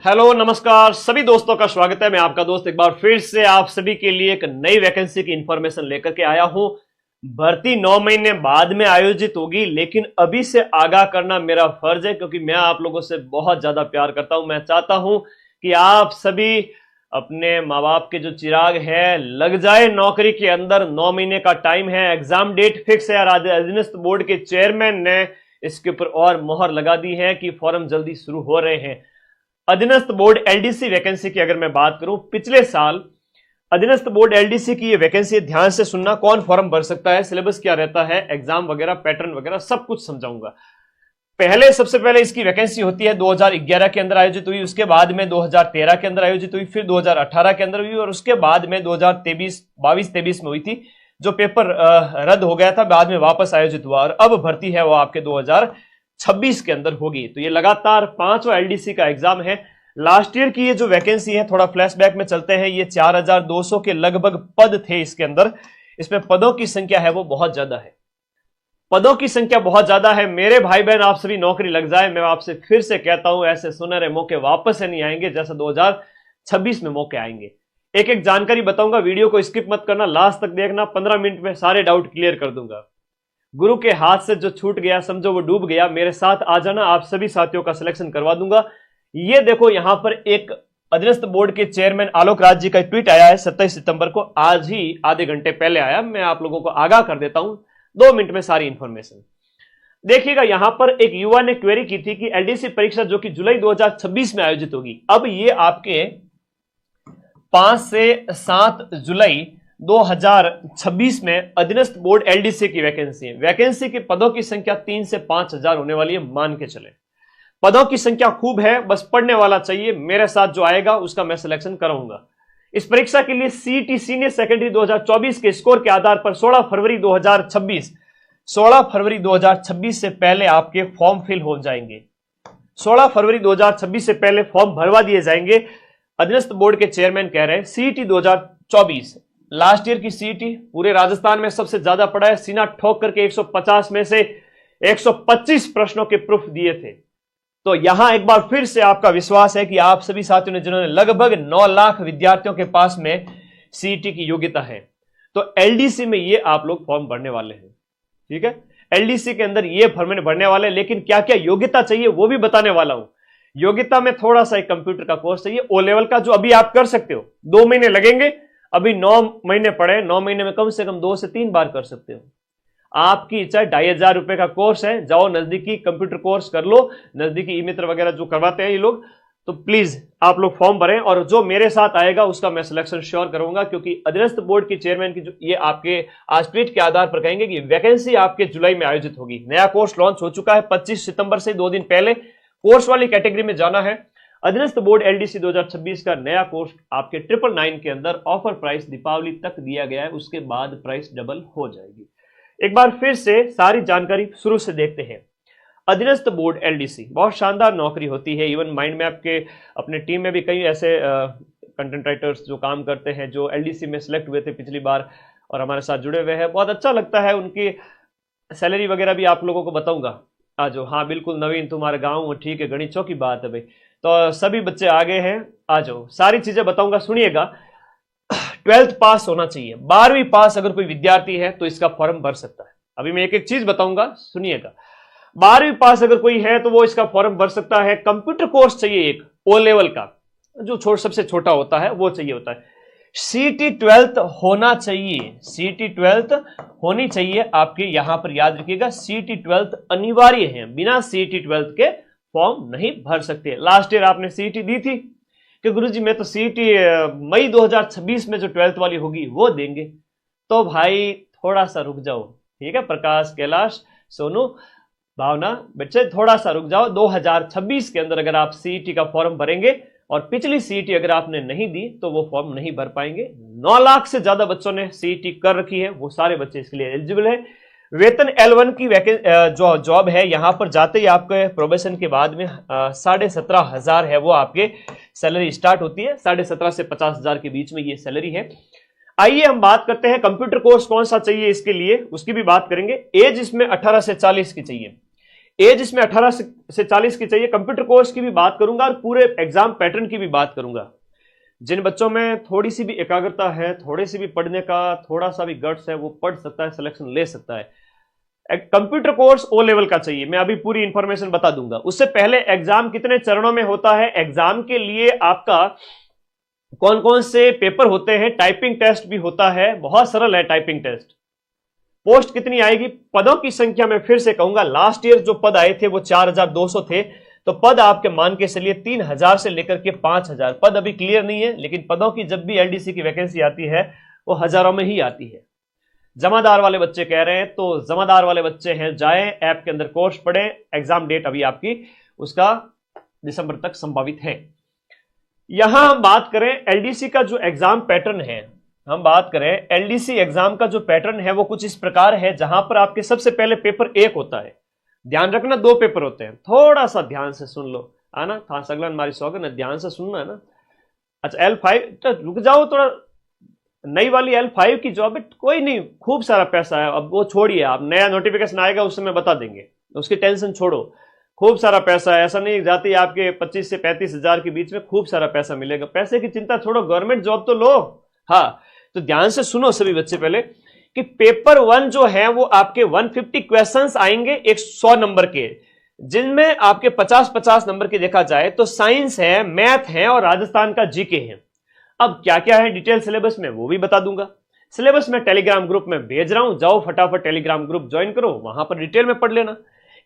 Hello नमस्कार सभी दोस्तों का स्वागत है। मैं आपका दोस्त एक बार फिर से आप सभी के लिए एक नई वैकेंसी की इंफॉर्मेशन लेकर के आया हूं। भर्ती 9 महीने बाद में आयोजित होगी, लेकिन अभी से आगाह करना मेरा फर्ज है क्योंकि मैं आप लोगों से बहुत ज्यादा प्यार करता हूं। मैं चाहता हूं कि आप सभी अपने माँ बाप के जो चिराग है लग जाए नौकरी के अंदर। 9 महीने का टाइम है, एग्जाम डेट फिक्स है। अधीनस्थ बोर्ड के चेयरमैन ने इसके ऊपर और मोहर लगा दी है कि फॉर्म जल्दी शुरू हो रहे हैं। अधीनस्थ बोर्ड एलडीसी वैकेंसी की अगर मैं बात करूं, पिछले साल अधीनस्थ बोर्ड एलडीसी की ये वैकेंसी, ध्यान से सुनना, कौन फॉर्म भर सकता है, सिलेबस क्या रहता है, एग्जाम वगैरह, पैटर्न वगैरह सब कुछ समझाऊंगा। सबसे पहले इसकी वैकेंसी होती है 2011 के अंदर आयोजित हुई, उसके बाद में 2013 के अंदर आयोजित हुई, फिर 2018 के अंदर हुई और उसके बाद में 2022-23 में हुई थी, जो पेपर रद्द हो गया था, बाद में वापस आयोजित हुआ और अब भर्ती है वो आपके 2026 के अंदर होगी। तो ये लगातार 5वां एलडीसी का एग्जाम है। लास्ट ईयर की ये जो वैकेंसी है, थोड़ा फ्लैशबैक में चलते हैं, ये 4200 के लगभग पद थे इसके अंदर। इसमें पदों की संख्या है वो बहुत ज्यादा है, पदों की संख्या बहुत ज्यादा है। मेरे भाई बहन आप सभी नौकरी लग जाए, मैं आपसे फिर से कहता हूं, ऐसे सुनहरे मौके वापस से नहीं आएंगे जैसा 2026 में मौके आएंगे। एक एक जानकारी बताऊंगा, वीडियो को स्किप मत करना, लास्ट तक देखना, 15 मिनट में सारे डाउट क्लियर कर दूंगा। गुरु के हाथ से जो छूट गया समझो वो डूब गया, मेरे साथ आ जाना, आप सभी साथियों का सिलेक्शन करवा दूंगा। ये देखो यहां पर एक अधीनस्थ बोर्ड के चेयरमैन आलोक राज जी का ट्वीट आया है 27 सितंबर को, आज ही आधे घंटे पहले आया। मैं आप लोगों को आगाह कर देता हूं 2 मिनट में सारी इंफॉर्मेशन। देखिएगा, यहां पर एक युवा ने क्वेरी की थी कि एलडीसी परीक्षा जो कि जुलाई 2026 में आयोजित होगी, अब ये आपके 5 से 7 जुलाई 2026 में अधीनस्थ बोर्ड एलडीसी की वैकेंसी है। वैकेंसी के पदों की संख्या 3 से 5000 होने वाली है, मान के चले। पदों की संख्या खूब है, बस पढ़ने वाला चाहिए। मेरे साथ जो आएगा उसका मैं सिलेक्शन कराऊंगा। इस परीक्षा के लिए सीईटी सीनियर सेकेंडरी 2024 के स्कोर के आधार पर 16 फरवरी 2026 से पहले आपके फॉर्म फिल हो जाएंगे। 16 फरवरी 2026 से पहले फॉर्म भरवा दिए जाएंगे। अधीनस्थ बोर्ड के चेयरमैन कह रहे हैं सीईटी 2024, लास्ट ईयर की सीईटी पूरे राजस्थान में सबसे ज्यादा पड़ा है। सीना ठोक करके 150 में से 125 प्रश्नों के प्रूफ दिए थे। तो यहां एक बार फिर से आपका विश्वास है कि आप सभी साथियों ने, जिन्होंने लगभग 9 लाख विद्यार्थियों के पास में सीईटी की योग्यता है, तो एलडीसी में ये आप लोग फॉर्म भरने वाले हैं। ठीक है, एलडीसी के अंदर ये फॉर्म भरने वाले हैं, लेकिन क्या क्या योग्यता चाहिए वो भी बताने वाला हूं। योग्यता में थोड़ा सा एक कंप्यूटर का कोर्स चाहिए, ओ लेवल का, जो अभी आप कर सकते हो। 2 महीने लगेंगे, अभी 9 महीने पड़े, 9 महीने में कम से कम 2 से 3 बार कर सकते हो। आपकी इच्छा है, 2500 रुपए का कोर्स है, जाओ नजदीकी कंप्यूटर कोर्स कर लो, नजदीकी ई मित्र वगैरह जो करवाते हैं ये लोग, तो प्लीज आप लोग फॉर्म भरें। और जो मेरे साथ आएगा उसका मैं सिलेक्शन श्योर करूंगा, क्योंकि अधीनस्थ बोर्ड की चेयरमैन की जो ये आपके आज ट्वीट के आधार पर कहेंगे कि वैकेंसी आपके जुलाई में आयोजित होगी। नया कोर्स लॉन्च हो चुका है 25 सितंबर से, 2 दिन पहले। कोर्स वाली कैटेगरी में जाना है। अधीनस्थ बोर्ड एलडीसी 2026 का नया कोर्स आपके 999 के अंदर ऑफर प्राइस दीपावली तक दिया गया है, उसके बाद प्राइस डबल हो जाएगी। एक बार फिर से सारी जानकारी शुरू से देखते हैं। अधीनस्थ बोर्ड एलडीसी बहुत शानदार नौकरी होती है। इवन माइंड मैप के अपने टीम में भी कई ऐसे कंटेंट राइटर्स जो काम करते हैं, जो एलडीसी में सिलेक्ट हुए थे पिछली बार और हमारे साथ जुड़े हुए हैं। बहुत अच्छा लगता है। उनकी सैलरी वगैरह भी आप लोगों को बताऊंगा। आ जाओ। हाँ बिल्कुल, नवीन तुम्हारे गाँव, ठीक है, गणितों की बात है भाई। तो सभी बच्चे आगे हैं, आ जाओ, सारी चीजें बताऊंगा, सुनिएगा। 12th पास होना चाहिए, 12वीं पास अगर कोई विद्यार्थी है तो इसका फॉर्म भर सकता है। अभी मैं एक एक चीज बताऊंगा, सुनिएगा। 12वीं पास अगर कोई है तो वो इसका फॉर्म भर सकता है। कंप्यूटर कोर्स चाहिए एक ओ लेवल का, जो सबसे छोटा होता है वो चाहिए होता है। सीटी 12th होना चाहिए, सीटी 12th होनी चाहिए आपके। यहां पर याद रखिएगा, सीटी 12th अनिवार्य है, बिना सीटी 12th के फॉर्म नहीं भर सकते। लास्ट ईयर आपने सीटी दी थी कि गुरुजी मैं तो सीटी मई 2026 में जो 12th वाली होगी वो देंगे, तो भाई थोड़ा सा रुक जाओ। ठीक है, प्रकाश, कैलाश, सोनू, भावना, बच्चे थोड़ा सा रुक जाओ। 2026 के अंदर अगर आप सीईटी का फॉर्म भरेंगे और पिछली सीईटी अगर आपने नहीं दी तो वो फॉर्म नहीं भर पाएंगे। 9 लाख से ज्यादा बच्चों ने सीईटी कर रखी है, वो सारे बच्चे इसके लिए एलिजिबल है। वेतन L1 की जो जॉब है, यहां पर जाते ही आपके प्रोबेशन के बाद में 17,500 है वो आपके सैलरी स्टार्ट होती है। 17,500 से 50,000 के बीच में ये सैलरी है। आइए हम बात करते हैं कंप्यूटर कोर्स कौन सा चाहिए इसके लिए, उसकी भी बात करेंगे। एज इसमें 18 से 40 की चाहिए। एज इसमें 18 से 40 की चाहिए। कंप्यूटर कोर्स की भी बात करूंगा और पूरे एग्जाम पैटर्न की भी बात करूंगा। जिन बच्चों में थोड़ी सी भी एकाग्रता है, थोड़े सी भी पढ़ने का थोड़ा सा भी गट्स है, वो पढ़ सकता है, सिलेक्शन ले सकता है। कंप्यूटर कोर्स ओ लेवल का चाहिए, मैं अभी पूरी इंफॉर्मेशन बता दूंगा। उससे पहले एग्जाम कितने चरणों में होता है, एग्जाम के लिए आपका कौन कौन से पेपर होते हैं, टाइपिंग टेस्ट भी होता है, बहुत सरल है टाइपिंग टेस्ट। पोस्ट कितनी आएगी, पदों की संख्या मैं फिर से कहूंगा, लास्ट ईयर जो पद आए थे वो 4200 थे, तो पद आपके मान के चलिए 3000 से लेकर के 5000 पद अभी क्लियर नहीं है, लेकिन पदों की जब भी एलडीसी की वैकेंसी आती है वो हजारों में ही आती है। जमादार वाले बच्चे कह रहे हैं, तो जमादार वाले बच्चे हैं, जाएं ऐप के अंदर कोर्स पढ़ें। एग्जाम डेट अभी आपकी उसका दिसंबर तक संभावित है। यहां हम बात करें एलडीसी का जो एग्जाम पैटर्न है, हम बात करें एलडीसी एग्जाम का जो पैटर्न है वो कुछ इस प्रकार है, जहां पर आपके सबसे पहले पेपर 1 होता है। ध्यान रखना 2 पेपर होते हैं, थोड़ा सा ध्यान से सुन लो, आना था सगलन मारी सौगन, ध्यान से सुनना है ना। अच्छा L5 तो रुक जाओ थोड़ा, नई वाली L5 की जॉब है, कोई नहीं, खूब सारा पैसा है, अब वो छोड़िए, आप नया नोटिफिकेशन आएगा उस समय बता देंगे, उसकी टेंशन छोड़ो। खूब सारा पैसा है, ऐसा नहीं जाती आपके 25 से 35 हजार के बीच में खूब सारा पैसा मिलेगा, पैसे की चिंता छोड़ो, गवर्नमेंट जॉब तो लो। हाँ, तो ध्यान से सुनो सभी बच्चे पहले कि पेपर 1 जो है वो आपके 150 क्वेश्चंस आएंगे 100 नंबर के, जिनमें आपके 50-50 नंबर के देखा जाए तो साइंस है, मैथ है और राजस्थान का जीके है। अब क्या क्या है डिटेल सिलेबस में वो भी बता दूंगा। सिलेबस में टेलीग्राम ग्रुप में भेज रहा हूं, जाओ फटाफट टेलीग्राम ग्रुप ज्वाइन करो, वहां पर डिटेल में पढ़ लेना।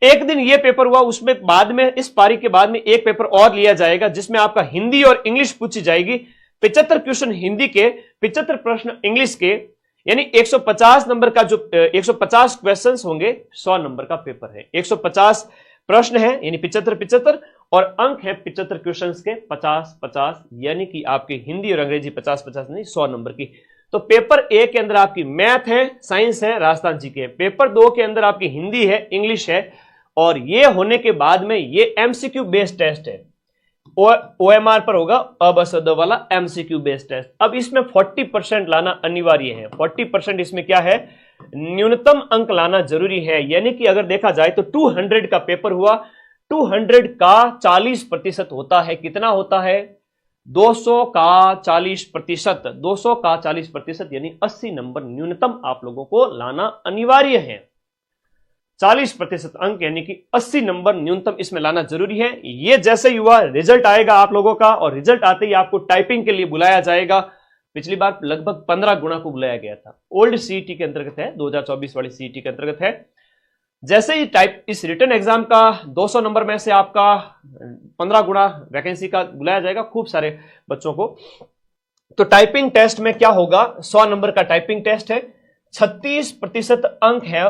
एक दिन ये पेपर हुआ, उसमें बाद में इस पारी के बाद में एक पेपर और लिया जाएगा जिसमें आपका हिंदी और इंग्लिश पूछी जाएगी। 75 क्वेश्चन हिंदी के, 75 प्रश्न इंग्लिश के, यानी 150 नंबर का जो 150 क्वेश्चंस होंगे, 100 नंबर का पेपर है। 150 प्रश्न है यानी 75-75 और अंक है 75 क्वेश्चंस के 50-50, यानी कि आपकी हिंदी और अंग्रेजी 50-50 नहीं 100 नंबर की। तो पेपर 1 के अंदर आपकी मैथ है, साइंस है, राजस्थान जी के। पेपर 2 के अंदर आपकी हिंदी है, इंग्लिश है, और ये होने के बाद में ये एमसीक्यू बेस्ड टेस्ट है, ओएमआर पर होगा, अबसद वाला एमसीक्यू बेस्ड टेस्ट। अब इसमें 40% लाना अनिवार्य है। 40% इसमें क्या है, न्यूनतम अंक लाना जरूरी है, यानी कि अगर देखा जाए तो 200 का पेपर हुआ, 200 का 40% होता है, कितना होता है, 200 का 40%, 200 का 40% यानी 80 नंबर न्यूनतम आप लोगों को लाना अनिवार्य है। 40% अंक यानी कि 80 नंबर न्यूनतम इसमें लाना जरूरी है। ये जैसे ही हुआ रिजल्ट आएगा आप लोगों का, और रिजल्ट आते ही आपको टाइपिंग के लिए बुलाया जाएगा। पिछली बार लगभग 15 गुना को बुलाया गया था, ओल्ड सीईटी के अंतर्गत है, 2024 वाली सीईटी के अंतर्गत है। जैसे ही टाइप इस रिटर्न एग्जाम का 200 नंबर में से आपका 15 गुना वैकेंसी का बुलाया जाएगा खूब सारे बच्चों को। तो टाइपिंग टेस्ट में क्या होगा, 100 नंबर का टाइपिंग टेस्ट है, 36% अंक है,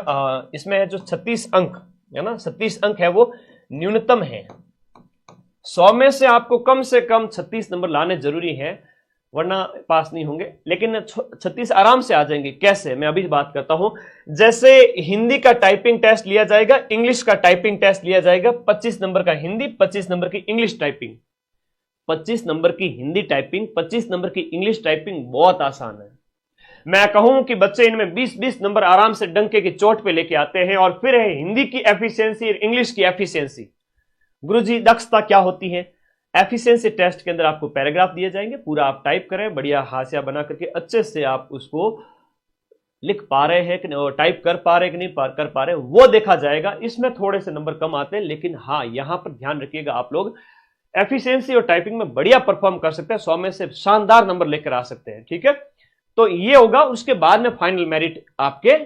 इसमें जो 36 अंक है ना, 36 अंक है वो न्यूनतम है। 100 में से आपको कम से कम 36 नंबर लाने जरूरी है, वरना पास नहीं होंगे। लेकिन 36 आराम से आ जाएंगे, कैसे, मैं अभी बात करता हूं। जैसे हिंदी का टाइपिंग टेस्ट लिया जाएगा, इंग्लिश का टाइपिंग टेस्ट लिया जाएगा, 25 नंबर का हिंदी, 25 नंबर की इंग्लिश टाइपिंग, 25 नंबर की हिंदी टाइपिंग, 25 नंबर की इंग्लिश टाइपिंग, बहुत आसान है। मैं कहूं कि बच्चे इनमें 20-20 नंबर आराम से डंके की चोट पे लेके आते हैं। और फिर है हिंदी की एफिशिएंसी और इंग्लिश की एफिशिएंसी। गुरुजी दक्षता क्या होती है, एफिशिएंसी टेस्ट के अंदर आपको पैराग्राफ दिए जाएंगे, पूरा आप टाइप करें, बढ़िया हाशिया बना करके अच्छे से आप उसको लिख पा रहे हैं कि नहीं, टाइप कर पा रहे कि नहीं कर पा रहे, वो देखा जाएगा। इसमें थोड़े से नंबर कम आते हैं, लेकिन हाँ यहां पर ध्यान रखिएगा, आप लोग एफिशिएंसी और टाइपिंग में बढ़िया परफॉर्म कर सकते हैं, 100 में से शानदार नंबर लेकर आ सकते हैं, ठीक है। तो ये होगा, उसके बाद में फाइनल मेरिट आपके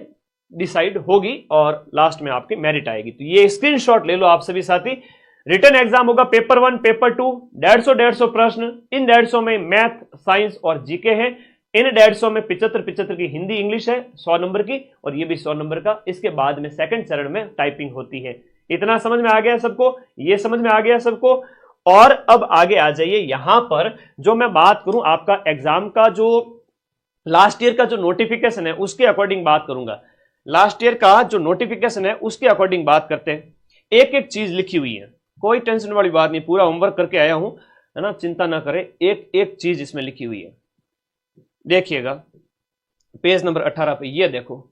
डिसाइड होगी और लास्ट में आपकी मेरिट आएगी। तो ये स्क्रीनशॉट ले लो आप सभी साथी। रिटन एग्जाम होगा पेपर 1, पेपर 2, 150 प्रश्न। इन 150 में मैथ, साइंस और जीके है। इन 150 में 75 की हिंदी इंग्लिश है, 100 नंबर की, और ये भी 100 नंबर का। इसके बाद में सेकंड चरण में टाइपिंग होती है। इतना समझ में आ गया सबको, ये समझ में आ गया सबको। और अब आगे आ जाइए, यहां पर जो मैं बात करूं आपका एग्जाम का जो लास्ट ईयर का जो नोटिफिकेशन है उसके अकॉर्डिंग बात करूंगा। लास्ट ईयर का जो नोटिफिकेशन है उसके अकॉर्डिंग बात करते हैं। एक एक चीज लिखी हुई है, कोई टेंशन वाली बात नहीं, पूरा होमवर्क करके आया हूं, है ना, चिंता ना करें। एक एक चीज इसमें लिखी हुई है, देखिएगा पेज नंबर 18 पे, ये देखो,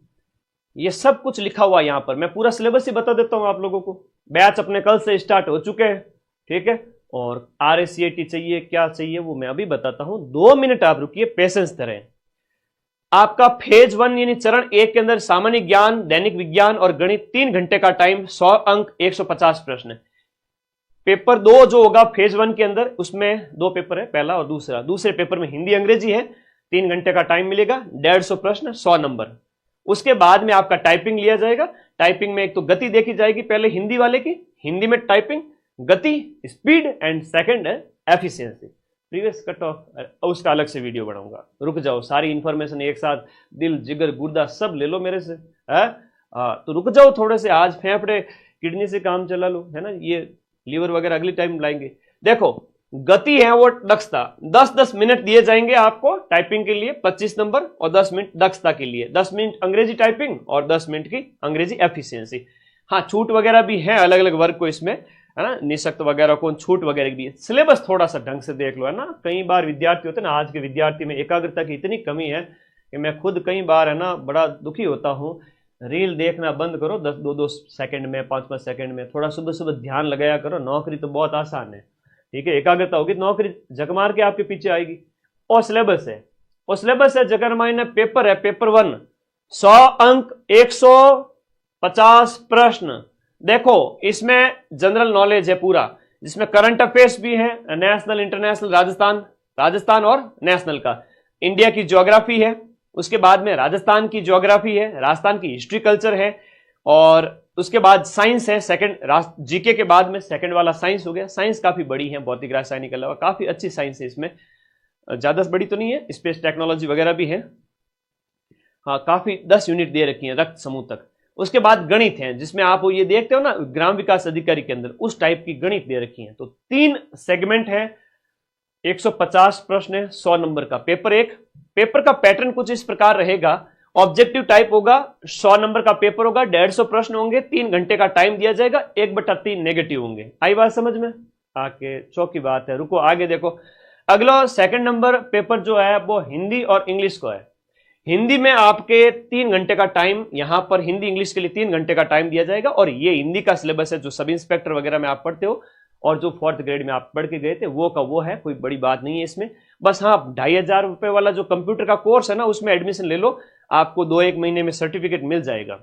ये सब कुछ लिखा हुआ यहां पर। मैं पूरा सिलेबस ही बता देता हूं आप लोगों को, बैच अपने कल से स्टार्ट हो चुके हैं, ठीक है। और RACAT चाहिए, क्या चाहिए वो मैं अभी बताता हूं, 2 मिनट आप रुकिए, पेशेंस करें। आपका फेज 1 यानी चरण 1 के अंदर सामान्य ज्ञान, दैनिक विज्ञान और गणित 3 घंटे का टाइम, 100 अंक, 150 प्रश्न। पेपर 2 जो होगा फेज 1 के अंदर, उसमें 2 पेपर है, पहला और दूसरा। दूसरे पेपर में हिंदी अंग्रेजी है, 3 घंटे का टाइम मिलेगा, 150 प्रश्न, 100 नंबर। उसके बाद में आपका टाइपिंग लिया जाएगा। टाइपिंग में एक तो गति देखी जाएगी पहले हिंदी वाले की, हिंदी में टाइपिंग, गति, स्पीड एंड सेकंड है एफिशिएंसी। प्रीवियस कट ऑफ उसका अलग से वीडियो बनाऊंगा, रुक जाओ, सारी इंफॉर्मेशन एक साथ, दिल जिगर गुर्दा सब ले लो मेरे से, है तो रुक जाओ थोड़े से, आज फेफड़े किडनी से काम चला लो, है ना, ये लीवर वगैरह अगली टाइम लाएंगे। देखो गति है वो दक्षता, 10-10 मिनट दिए जाएंगे आपको टाइपिंग के लिए, 25 नंबर, और 10 मिनट दक्षता के लिए, 10 मिनट अंग्रेजी टाइपिंग और 10 मिनट की अंग्रेजी एफिशिएंसी। हाँ छूट वगैरह भी है अलग अलग वर्ग को इसमें, है ना, निःशक्त वगैरह को छूट वगैरह भी है। सिलेबस थोड़ा सा ढंग से देख लो, है ना। कई बार विद्यार्थी होते हैं ना, आज के विद्यार्थी में एकाग्रता की इतनी कमी है कि मैं खुद कई बार, है ना, बड़ा दुखी होता हूँ। रील देखना बंद करो, 2-2 सेकंड में, 5-5 सेकंड में, थोड़ा सुबह सुबह ध्यान लगाया करो। नौकरी तो बहुत आसान है, ठीक है, एकाग्रता होगी नौकरी झक मार के आपके पीछे आएगी। और सिलेबस है, और सिलेबस है जगह मायने पेपर है, पेपर 1 100 अंक, 150 प्रश्न। देखो इसमें जनरल नॉलेज है पूरा, जिसमें करंट अफेयर्स भी है, नेशनल, इंटरनेशनल, राजस्थान और नेशनल का। इंडिया की ज्योग्राफी है, उसके बाद में राजस्थान की ज्योग्राफी है, राजस्थान की हिस्ट्री कल्चर है, और उसके बाद साइंस है सेकंड, जीके के बाद में सेकंड वाला साइंस हो गया। साइंस काफी बड़ी है, भौतिक रासायनिक अलावा काफी अच्छी साइंस है इसमें, ज्यादा बड़ी तो नहीं है, स्पेस टेक्नोलॉजी वगैरह भी है। हाँ काफी 10 यूनिट दे रखी है रक्त समूह तक। उसके बाद गणित है, जिसमें आप ये देखते हो ना ग्राम विकास अधिकारी के अंदर, उस टाइप की गणित दे रखी है। तो 3 सेगमेंट है, 150 प्रश्न है, 100 नंबर का पेपर 1। पेपर का पैटर्न कुछ इस प्रकार रहेगा, ऑब्जेक्टिव टाइप होगा, 100 नंबर का पेपर होगा, 150 प्रश्न होंगे, 3 घंटे का टाइम दिया जाएगा, 1/3 नेगेटिव होंगे। आई बात समझ में? आके चौकी बात है, रुको आगे देखो। अगला सेकंड नंबर पेपर जो है वो हिंदी और इंग्लिश को है। हिंदी में आपके 3 घंटे का टाइम, यहां पर हिंदी इंग्लिश के लिए 3 घंटे का टाइम दिया जाएगा। और ये हिंदी का सिलेबस है जो सब इंस्पेक्टर वगैरह में आप पढ़ते हो, और जो 4th ग्रेड में आप पढ़ के गए थे वो का वो है, कोई बड़ी बात नहीं है इसमें। बस हाँ 2,500 रुपए वाला जो कंप्यूटर का कोर्स है ना, उसमें एडमिशन ले लो, आपको 2-1 महीने में सर्टिफिकेट मिल जाएगा।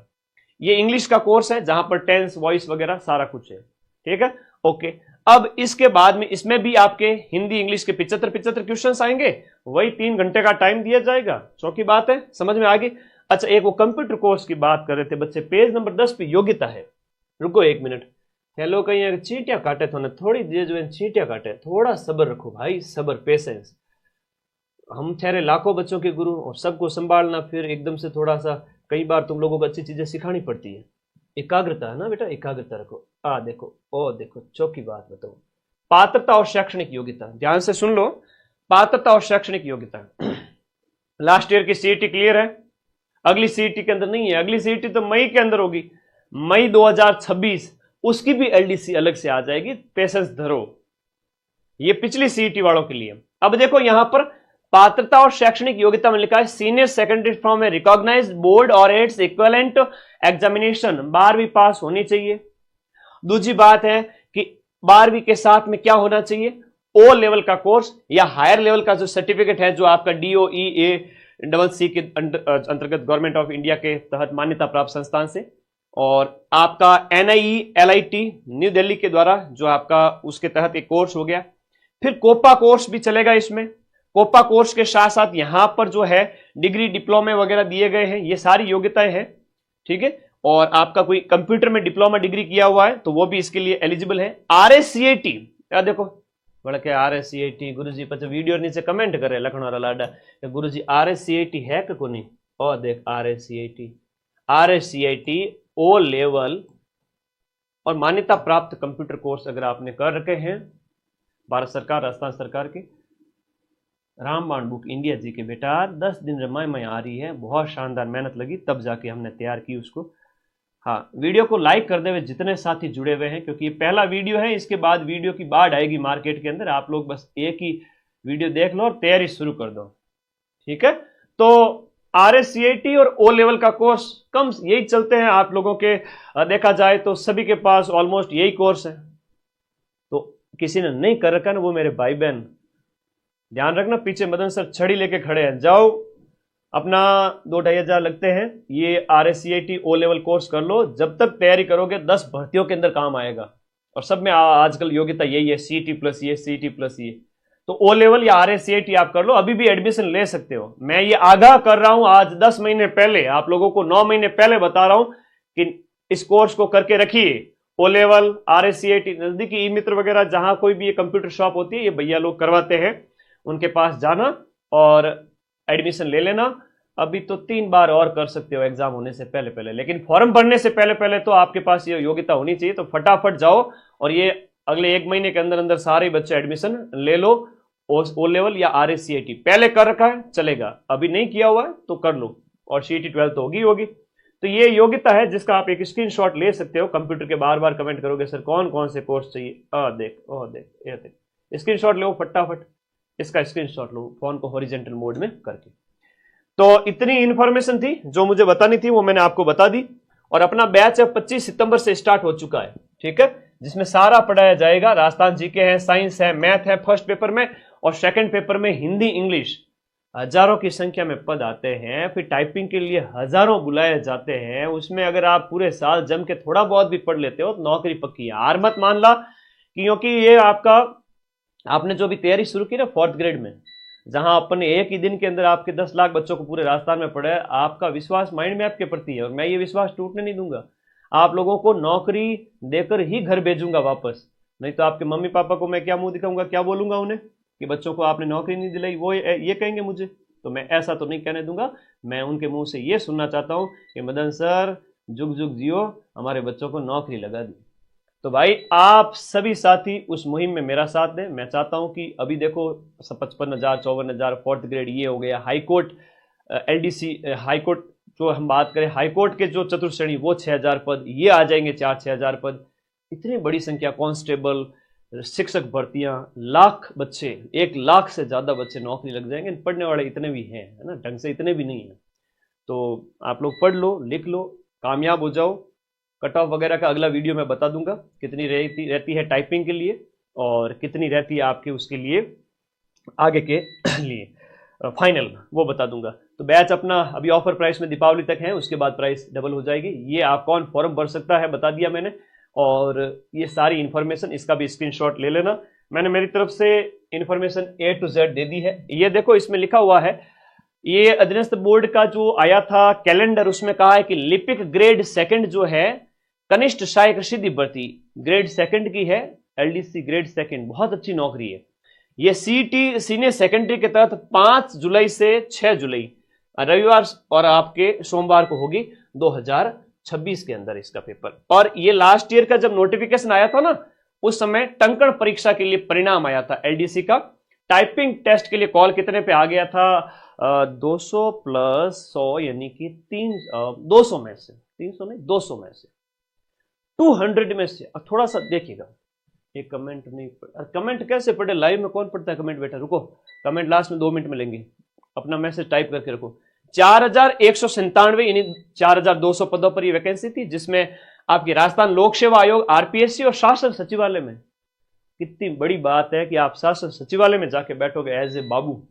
ये इंग्लिश का कोर्स है जहां पर टेंस, वॉइस वगैरह सारा कुछ है, ठीक है, ओके। अब इसके बाद में इसमें भी आपके हिंदी इंग्लिश के 75 क्वेश्चंस आएंगे, वही 3 घंटे का टाइम दिया जाएगा। चौकी बात है, समझ में आ गई? अच्छा एक वो कंप्यूटर कोर्स की बात कर रहे थे बच्चे, पेज नंबर 10 पे योग्यता है। रुको 1 मिनट, हेलो कहीं चींटियां काटे तो ना, थोड़ी देर जो चींटियां काटे, थोड़ा सब्र रखो भाई, सब्र, पेशेंस। हम ठहरे लाखों बच्चों के गुरु, और सबको संभालना, फिर एकदम से थोड़ा सा, कई बार तुम लोगों को अच्छी चीजें सिखानी पड़ती है। एकाग्रता है ना बेटा, एकाग्रता रखो। देखो, ओ देखो, चौकी बात बताओ, पात्रता और शैक्षणिक योग्यता, ध्यान से सुन लो। पात्रता और शैक्षणिक योग्यता, लास्ट ईयर की सीईटी क्लियर है, अगली सीईटी के अंदर नहीं है, अगली सीईटी तो मई के अंदर होगी, मई 2026, उसकी भी एलडीसी अलग से आ जाएगी, पेशेंस धरो। ये पिछली सीईटी वालों के लिए। अब देखो यहां पर पात्रता और शैक्षणिक योग्यता में लिखा है senior secondary from a recognised board और इट्स इक्विवेलेंट एग्जामिनेशन, 12वीं पास होनी चाहिए। दूसरी बात है कि 12वीं के साथ में क्या होना चाहिए, ओ लेवल का कोर्स या हायर लेवल का जो सर्टिफिकेट है, जो आपका DOE-A-CC के अंतर्गत गवर्नमेंट ऑफ इंडिया के तहत मान्यता प्राप्त संस्थान से, और आपका NIE-LIT न्यू दिल्ली के द्वारा जो आपका उसके तहत एक कोर्स हो गया। फिर कोपा कोर्स भी चलेगा इसमें। कोपा कोर्स के साथ साथ यहां पर जो है डिग्री, डिप्लोमे वगैरह दिए गए हैं, ये सारी योग्यताएं हैं, ठीक है। और आपका कोई कंप्यूटर में डिप्लोमा डिग्री किया हुआ है तो वो भी इसके लिए एलिजिबल है। RACAT, क्या देखो बड़ा क्या RACAT, गुरुजी पचा वीडियो नीचे कमेंट करे लखनऊ लाडा, गुरुजी RACAT है कि को नहीं, और देख RACAT ओ लेवल और मान्यता प्राप्त कंप्यूटर कोर्स अगर आपने कर रखे हैं, भारत सरकार, राजस्थान सरकार के, रामबाण बुक इंडिया जी के बेटा, 10 दिन रमाई में आ रही है, बहुत शानदार मेहनत लगी तब जाके हमने तैयार की उसको। हाँ वीडियो को लाइक कर दे हुए जितने साथी जुड़े हुए हैं, क्योंकि ये पहला वीडियो है, इसके बाद वीडियो की बाढ़ आएगी मार्केट के अंदर, आप लोग बस एक ही वीडियो देख लो और तैयारी शुरू कर दो, ठीक है। तो RSCIT और O लेवल का कोर्स कम यही चलते हैं आप लोगों के। देखा जाए तो सभी के पास ऑलमोस्ट यही कोर्स है। तो किसी ने नहीं कर रखा ना, वो मेरे भाई बहन ध्यान रखना, पीछे मदन सर छड़ी लेके खड़े हैं, जाओ अपना 2-2.5 हजार लगते हैं, ये RSCIT O लेवल कोर्स कर लो। जब तक तैयारी करोगे 10 भर्तियों के अंदर काम आएगा। और सब में आजकल योग्यता यही है, CT प्लस ये, CT प्लस ये। तो O लेवल या RSCIT आप कर लो, अभी भी एडमिशन ले सकते हो। मैं ये आगाह कर रहा हूं आज 10 महीने पहले, आप लोगों को 9 महीने पहले बता रहा हूं कि इस कोर्स को करके रखिए। O लेवल, RSCIT, नजदीकी ई मित्र वगैरह जहां कोई भी ये कंप्यूटर शॉप होती है, ये भैया लोग करवाते हैं, उनके पास जाना और एडमिशन ले लेना। अभी तो 3 बार और कर सकते हो एग्जाम होने से पहले पहले, लेकिन फॉर्म भरने से पहले पहले तो आपके पास ये योग्यता होनी चाहिए। तो फटाफट जाओ और ये अगले 1 महीने के अंदर अंदर सारे बच्चे एडमिशन ले लो। O लेवल या RSCIT पहले कर रखा है चलेगा, अभी नहीं किया हुआ है तो कर लो, और CT 12 तो होगी। तो ये योग्यता है जिसका आप एक स्क्रीनशॉट ले सकते हो। कंप्यूटर के बार बार कमेंट करोगे सर कौन कौन से कोर्स चाहिए, देख ये देख, स्क्रीनशॉट लो फटाफट, इसका स्क्रीनशॉट लो फोन को हॉरिजॉन्टल मोड में करके। तो इतनी इंफॉर्मेशन थी जो मुझे बतानी थी, वो मैंने आपको बता दी। और अपना बैच अब 25 सितंबर से स्टार्ट हो चुका है, ठीक है, जिसमें सारा पढ़ाया जाएगा। राजस्थान जीके है, साइंस है, मैथ है फर्स्ट पेपर में, और सेकंड पेपर में हिंदी इंग्लिश। हजारों की संख्या में पद आते हैं, फिर टाइपिंग के लिए हजारों बुलाए जाते हैं। उसमें अगर आप पूरे साल जम के थोड़ा बहुत भी पढ़ लेते हो तो नौकरी पक्की है। हार मत मान ला, क्योंकि ये आपने जो भी तैयारी शुरू की ना 4th ग्रेड में, जहां अपन ने एक ही दिन के अंदर आपके 10 लाख बच्चों को पूरे राजस्थान में पढ़ा है, आपका विश्वास माइंड में आपके प्रति है, और मैं ये विश्वास टूटने नहीं दूंगा। आप लोगों को नौकरी देकर ही घर भेजूंगा वापस, नहीं तो आपके मम्मी पापा को मैं क्या मुंह दिखाऊंगा, क्या बोलूंगा उन्हें कि बच्चों को आपने नौकरी नहीं दिलाई, वो ये कहेंगे मुझे। तो मैं ऐसा तो नहीं कहने दूंगा। मैं उनके मुंह से ये सुनना चाहता हूं कि मदन सर जुग जुग जियो, हमारे बच्चों को नौकरी लगा दी। तो भाई आप सभी साथी उस मुहिम में मेरा साथ दें। मैं चाहता हूं कि अभी देखो 55,000 54,000 4th ग्रेड ये हो गया, हाईकोर्ट LDC हाईकोर्ट जो हम बात करें, हाईकोर्ट के जो चतुर्थ श्रेणी वो 6,000 पद ये आ जाएंगे, 4-6 हजार पद। इतनी बड़ी संख्या, कांस्टेबल, शिक्षक भर्तियां, लाख बच्चे, 1 लाख से ज्यादा बच्चे नौकरी लग जाएंगे। पढ़ने वाले इतने भी हैं, है ना, ढंग से इतने भी नहीं है। तो आप लोग पढ़ लो, लिख लो, कामयाब हो जाओ। कट ऑफ वगैरह का अगला वीडियो मैं बता दूंगा, कितनी रहती है टाइपिंग के लिए और कितनी रहती है आपके उसके लिए आगे के लिए फाइनल, वो बता दूंगा। तो बैच अपना अभी ऑफर प्राइस में दीपावली तक है, उसके बाद प्राइस डबल हो जाएगी। ये आप कौन फॉर्म भर सकता है बता दिया मैंने, और ये सारी इंफॉर्मेशन इसका भी स्क्रीनशॉट ले लेना। मैंने मेरी तरफ से इंफॉर्मेशन A to Z दे दी है। ये देखो इसमें लिखा हुआ है, ये अधीनस्थ बोर्ड का जो आया था कैलेंडर, उसमें कहा है कि लिपिक ग्रेड 2 जो है, कनिष्ठ सहायक सिद्धि भर्ती ग्रेड 2 की है, LDC ग्रेड 2, बहुत अच्छी नौकरी है। ये CT सीनियर सेकेंडरी के तहत 5 जुलाई से 6 जुलाई रविवार और आपके सोमवार को होगी 2026 के अंदर इसका पेपर। और ये लास्ट ईयर का जब नोटिफिकेशन आया था ना, उस समय टंकण परीक्षा के लिए परिणाम आया था LDC का। टाइपिंग टेस्ट के लिए कॉल कितने पे आ गया था, 200 प्लस 100 यानी कि 200 में से, 300 नहीं 200 में से 200 में से। अब थोड़ा सा देखिएगा, एक कमेंट नहीं कमेंट कैसे पढ़े, लाइव में कौन पढ़ता है कमेंट, बेटा रुको, कमेंट लास्ट में 2 मिनट में लेंगे, अपना मैसेज टाइप करके रखो। 4,197 यानी 4,200 पदों पर ये वैकेंसी थी, जिसमें आपकी राजस्थान लोक सेवा आयोग RPSC और शासन सचिवालय में। कितनी बड़ी बात है कि आप शासन सचिवालय में जाके बैठोगे एज ए बाबू।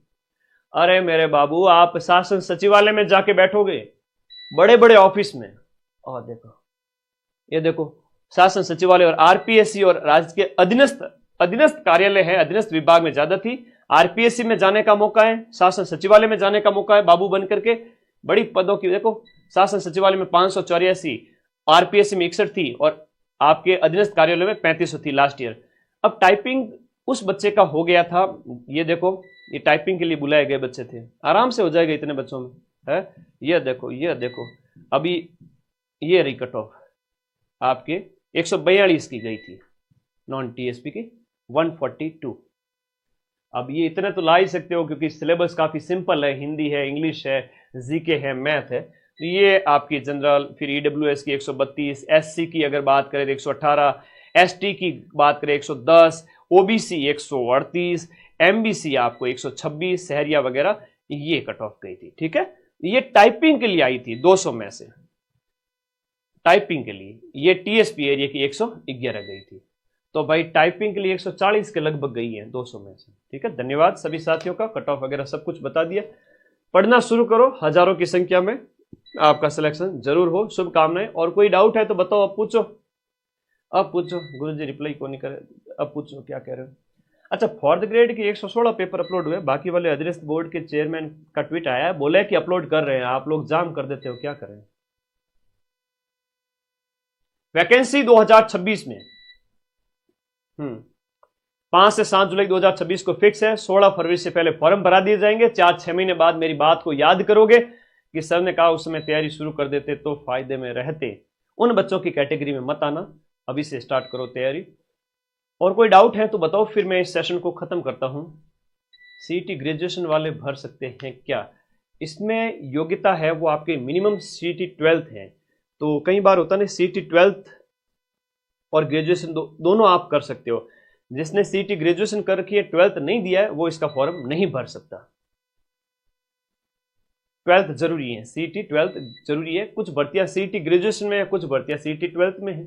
अरे मेरे बाबू, आप शासन सचिवालय में जाके बैठोगे, बड़े बड़े ऑफिस में। और देखो, ये देखो शासन सचिवालय और RPSC और राज्य के अधीनस्थ कार्यालय है, अधीनस्थ विभाग में ज्यादा थी। RPSC में जाने का मौका है, शासन सचिवालय में जाने का मौका है बाबू बन करके। बड़ी पदों की देखो, शासन सचिवालय में 584, RPSC में 61 थी, और आपके अधीनस्थ कार्यालय में 3500 थी लास्ट ईयर। अब टाइपिंग उस बच्चे का हो गया था, ये देखो, ये टाइपिंग के लिए बुलाए गए बच्चे थे, आराम से हो जाएगा इतने बच्चों में, है। ये देखो अभी ये रही कट ऑफ आपके 142 की गई थी, नॉन TSP की 142। अब ये इतने तो ला ही सकते हो क्योंकि सिलेबस काफी सिंपल है, हिंदी है, इंग्लिश है, जीके है, मैथ है। तो ये आपकी जनरल, फिर EWS की 132, SC की अगर बात करें तो 118, ST की बात करें 110, OBC 138, MBC आपको 126, सहरिया वगैरह, ये कट ऑफ गई थी, ठीक है। ये टाइपिंग के लिए आई थी 200 में से, टाइपिंग के लिए ये टीएसपी एरिया की 111 गई थी। तो भाई टाइपिंग के लिए 140 के लगभग गई है 200 में से। ठीक है, धन्यवाद सभी साथियों का, कट ऑफ वगैरह सब कुछ बता दिया। पढ़ना शुरू करो, हजारों की संख्या में आपका सिलेक्शन जरूर हो, शुभकामनाएं। और कोई डाउट है तो बताओ, अब पूछो, अब पूछो। गुरुजी रिप्लाई को नहीं करे, अब पूछो क्या कह रहे हो। अच्छा, फोर्थ ग्रेड के 116 पेपर अपलोड हुए, बाकी वाले अधीनस्थ बोर्ड के चेयरमैन का ट्वीट आया है, बोले कि अपलोड कर रहे हैं, आप लोग जाम कर देते हो, क्या करें। वैकेंसी 2026 में 5 से 7 जुलाई 2026 को फिक्स है। 16 फरवरी से पहले फॉर्म भरा दिए जाएंगे। 4-6 महीने बाद मेरी बात को याद करोगे कि सर ने कहा उस समय तैयारी शुरू कर देते तो फायदे में रहते। उन बच्चों की कैटेगरी में मत आना, अभी से स्टार्ट करो तैयारी। और कोई डाउट है तो बताओ, फिर मैं इस सेशन को खत्म करता हूं। सीईटी ग्रेजुएशन वाले भर सकते हैं क्या? इसमें योग्यता है वो आपके मिनिमम सीईटी 12th है। तो कई बार होता है सीईटी 12th और ग्रेजुएशन दोनों आप कर सकते हो। जिसने सीईटी ग्रेजुएशन कर रखी है 12th नहीं दिया है वो इसका फॉर्म नहीं भर सकता। 12th जरूरी है, सीईटी 12th जरूरी है। कुछ भर्तियां सीईटी ग्रेजुएशन में है, कुछ भर्तियां सीईटी 12th में है।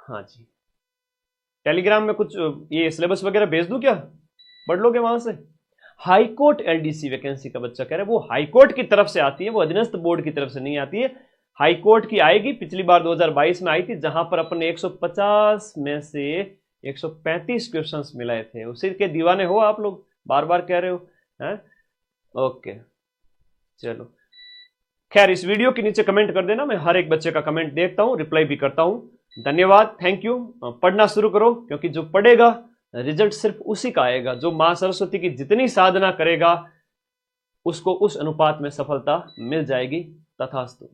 हाँ जी, टेलीग्राम में कुछ ये सिलेबस वगैरह भेज दूं क्या, पढ़ लोगे वहां से। हाईकोर्ट एलडीसी वैकेंसी का बच्चा कह रहा है, वो हाईकोर्ट की तरफ से आती है, वो अधीनस्थ बोर्ड की तरफ से नहीं आती है। हाईकोर्ट की आएगी, पिछली बार 2022 में आई थी, जहां पर अपन ने 150 में से 135 क्वेश्चंस मिलाए थे। उसी के दीवाने हो आप लोग, बार बार कह रहे हो हैं। ओके चलो, खैर इस वीडियो के नीचे कमेंट कर देना, मैं हर एक बच्चे का कमेंट देखता हूं, रिप्लाई भी करता हूं। धन्यवाद, थैंक यू। पढ़ना शुरू करो, क्योंकि जो पढ़ेगा रिजल्ट सिर्फ उसी का आएगा। जो मां सरस्वती की जितनी साधना करेगा उसको उस अनुपात में सफलता मिल जाएगी। तथास्तु।